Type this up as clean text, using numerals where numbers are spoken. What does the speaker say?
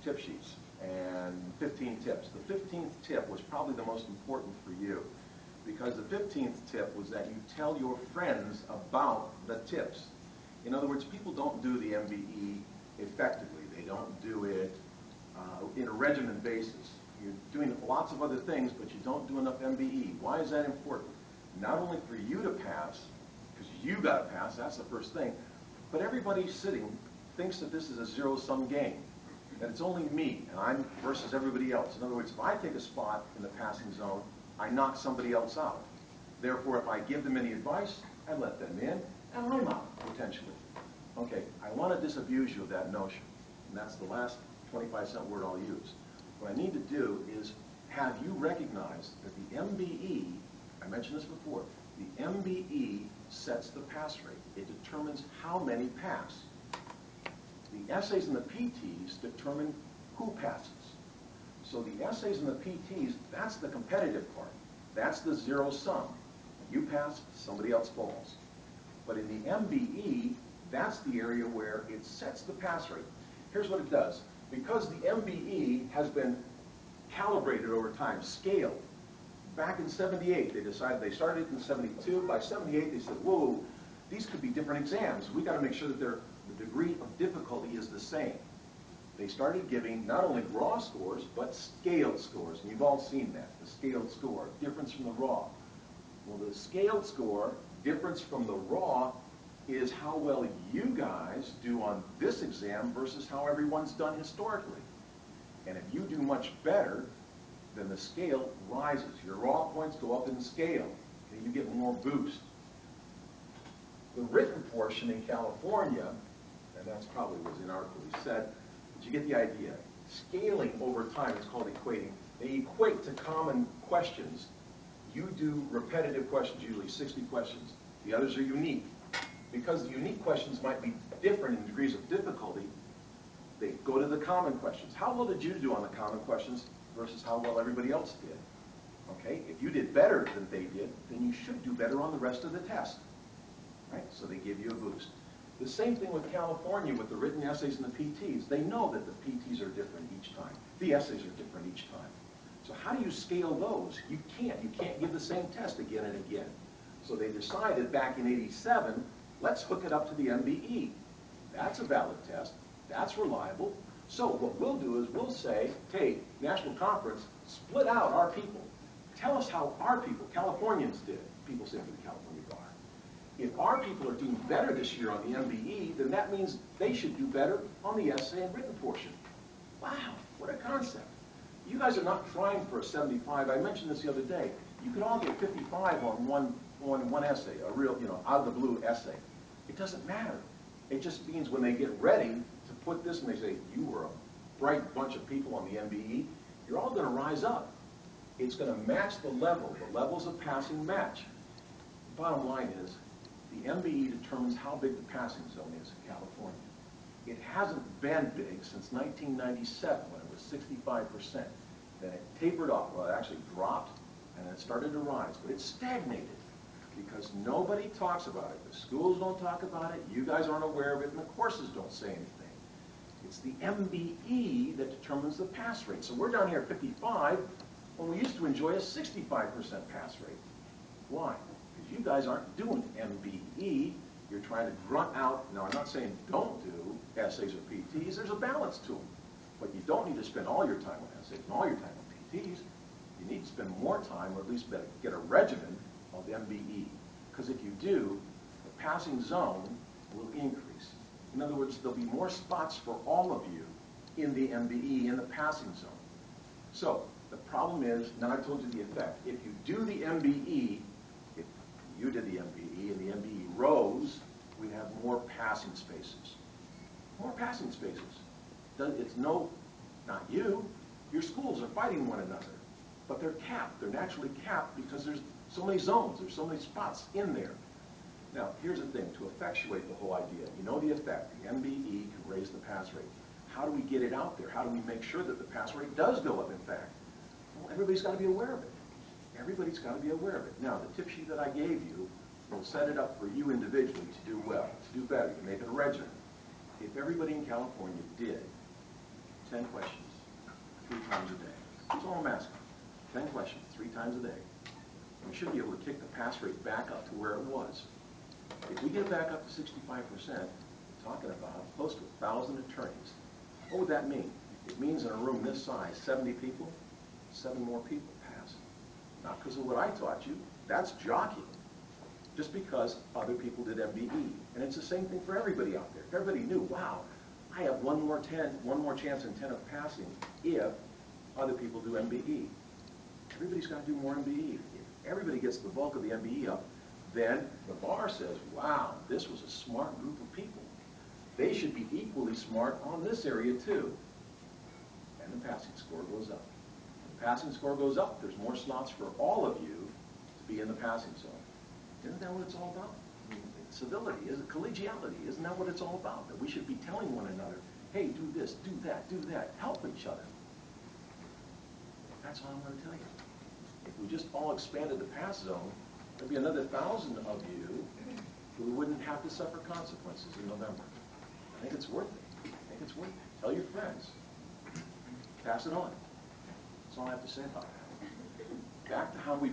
tip sheets and 15 tips. The 15th tip was probably the most important for you, because the 15th tip was that you tell your friends about the tips. In other words, people don't do the MBE effectively. They don't do it in a regimen basis. You're doing lots of other things, but you don't do enough MBE. Why is that important? Not only for you to pass, because you got to pass, that's the first thing, but everybody sitting thinks that this is a zero-sum game, that it's only me and I'm versus everybody else. In other words, if I take a spot in the passing zone, I knock somebody else out. Therefore, if I give them any advice, I let them in, and I'm out, potentially. Okay, I want to disabuse you of that notion, and that's the last 25-cent word I'll use. What I need to do is have you recognize that the MBE, I mentioned this before, the MBE sets the pass rate. It determines how many pass. The essays and the PTs determine who passes. So the essays and the PTs, that's the competitive part. That's the zero sum. You pass, somebody else falls. But in the MBE, that's the area where it sets the pass rate. Here's what it does. Because the MBE has been calibrated over time, scaled. Back in '78, they decided, they started in '72. By '78, they said, whoa, these could be different exams. We got to make sure that the degree of difficulty is the same. They started giving not only raw scores, but scaled scores. And you've all seen that, the scaled score, difference from the raw. Well, the scaled score, difference from the raw, is how well you guys do on this exam versus how everyone's done historically. And if you do much better, then the scale rises. Your raw points go up in the scale, and you get more boost. The written portion in California, and that's probably was inartfully said, but you get the idea. Scaling over time is called equating. They equate to common questions. You do repetitive questions, usually 60 questions. The others are unique. Because the unique questions might be different in degrees of difficulty, they go to the common questions. How well did you do on the common questions versus how well everybody else did? Okay, if you did better than they did, then you should do better on the rest of the test. Right? So they give you a boost. The same thing with California with the written essays and the PTs. They know that the PTs are different each time. The essays are different each time. So how do you scale those? You can't. You can't give the same test again and again. So they decided back in '87, let's hook it up to the MBE. That's a valid test. That's reliable. So what we'll do is we'll say, hey, National Conference, split out our people. Tell us how our people, Californians, did. People say for the California bar. If our people are doing better this year on the MBE, then that means they should do better on the essay and written portion. Wow, what a concept. You guys are not trying for a 75. I mentioned this the other day. You could all get 55 on one essay, a real, out of the blue essay. It doesn't matter. It just means when they get ready to put this and they say, you were a bright bunch of people on the MBE, you're all going to rise up. It's going to match the level. The levels of passing match. The bottom line is, the MBE determines how big the passing zone is in California. It hasn't been big since 1997 when it was 65%. Then it tapered off. Well, it actually dropped and then it started to rise, but it stagnated because nobody talks about it. The schools don't talk about it, you guys aren't aware of it, and the courses don't say anything. It's the MBE that determines the pass rate. So we're down here at 55 when we used to enjoy a 65% pass rate. Why? Because you guys aren't doing MBE. You're trying to grunt out. Now, I'm not saying don't do essays or PTs. There's a balance to them. But you don't need to spend all your time on essays and all your time on PTs. You need to spend more time, or at least get a regimen of MBE. Because if you do, the passing zone will increase. In other words, there'll be more spots for all of you in the MBE, in the passing zone. So the problem is, now I told you the effect. If you do the MBE, if you did the MBE and the MBE rose, we'd have more passing spaces. More passing spaces. It's not you. Your schools are fighting one another. But they're capped. They're naturally capped because there's so many zones. There's so many spots in there. Now, here's the thing. To effectuate the whole idea, you know the effect. The MBE can raise the pass rate. How do we get it out there? How do we make sure that the pass rate does go up, in fact? Well, everybody's got to be aware of it. Everybody's got to be aware of it. Now, the tip sheet that I gave you will set it up for you individually to do well, to do better, to make it a regimen. If everybody in California did 10 questions, 3 times a day. That's all I'm asking. 10 questions, 3 times a day. We should be able to kick the pass rate back up to where it was. If we get back up to 65%, we're talking about close to 1,000 attorneys. What would that mean? It means in a room this size, 70 people, 7 more people pass. Not because of what I taught you. That's jockeying. Just because other people did MBE. And it's the same thing for everybody out there. If everybody knew, wow, I have one more chance in 10 of passing if other people do MBE. Everybody's got to do more MBE. If everybody gets the bulk of the MBE up, then the bar says, wow, this was a smart group of people. They should be equally smart on this area too. And the passing score goes up. When the passing score goes up, there's more slots for all of you to be in the passing zone. Isn't that what it's all about? I mean, civility, collegiality, isn't that what it's all about? That we should be telling one another, hey, do this, do that, help each other. That's all I want to tell you. If we just all expanded the pass zone, there'd be another 1,000 of you who wouldn't have to suffer consequences in November. I think it's worth it. I think it's worth it. Tell your friends. Pass it on. That's all I have to say about that. Back to how we